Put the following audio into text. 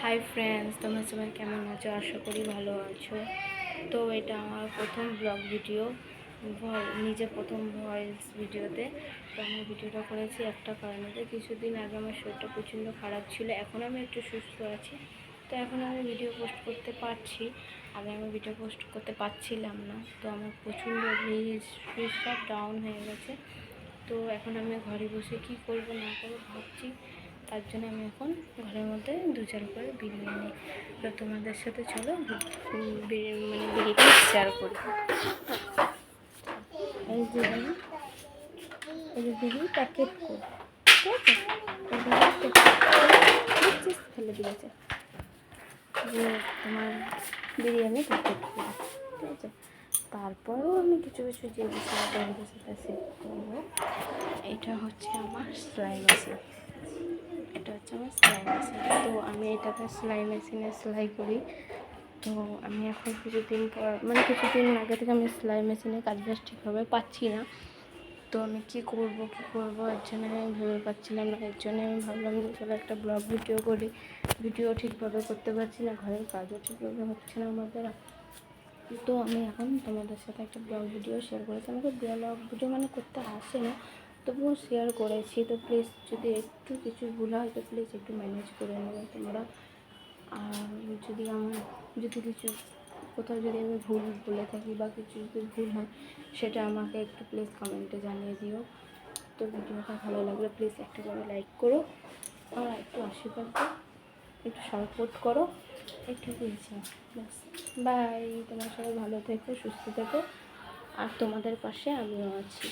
Hi friends, তোমরা সবাই কেমন আছো? আশা করি ভালো আছো। তো এটা আমার প্রথম ব্লগ ভিডিও, নিজের প্রথম ভয়েস ভিডিওতে। তো আমি ভিডিওটা করেছি একটা কারণেতে, কিছুদিন আগে আমার শরীরটা প্রচণ্ড খারাপ ছিল। এখন আমি একটু সুস্থ আছি, তো এখন আমি ভিডিও পোস্ট করতে পারছি। আগে আমি ভিডিও পোস্ট করতে পারছিলাম না, তো আমার প্রচণ্ড সব ডাউন হয়ে গেছে। তো এখন আমি ঘরে বসে কি করব না করবো ভাবছি। তার জন্য আমি এখন ঘরের মধ্যে 2-4 করে বিরিয়ানি নিই। তো তোমাদের সাথে চলো বিরিয়ানি শেয়ার করি। এই যে বিড়ি প্যাকেট করি, ঠিক আছে? ফেলে দিয়েছে যে তোমার বিরিয়ানি প্যাকেট করি, ঠিক আছে? তারপরেও আমি কিছু কিছু যে বিষয়টা সেটা শেয়ার করবো। এটা হচ্ছে আমার সেলাই মেশিন, তো আমি এটাতে সেলাই মেশিনে সেলাই করি। তো আমি এখন কিছুদিন পর কিছুদিন আগে থেকে আমি সেলাই মেশিনে কাজ ঠিকভাবে পাচ্ছি না। তো আমি কী করবো এর জন্য আমি ভেবে পাচ্ছিলাম না। এর জন্য আমি ভাবলাম যে চলো একটা ব্লগ ভিডিও করি। ভিডিও ঠিকভাবে করতে পারছি না, ঘরের কাজও ঠিকভাবে হচ্ছে না আমাদের। তো আমি এখন তোমাদের সাথে একটা ব্লগ ভিডিও শেয়ার করেছি। আমাকে ব্লগ ভিডিও করতে আসে না, তবুও শেয়ার করেছি। তো প্লিজ যদি একটু কিছু ভুল হয় তো প্লিজ একটু ম্যানেজ করে নেবে তোমরা। আর যদি কিছু কোথাও যদি আমি ভুল বলে থাকি বা কিছু যদি ভুল হয় সেটা আমাকে একটু প্লিজ কমেন্টে জানিয়ে দিও। তো ভিডিওটা ভালো লাগলে প্লিজ একটা করে লাইক করো, আর একটু আশীর্বাদ করো, একটু সাপোর্ট করো, একটু দিয়েছি। ব্যাস, বাই। তোমরা সবাই ভালো থেকো, সুস্থ থেকো, আর তোমাদের পাশে আমিও আছি।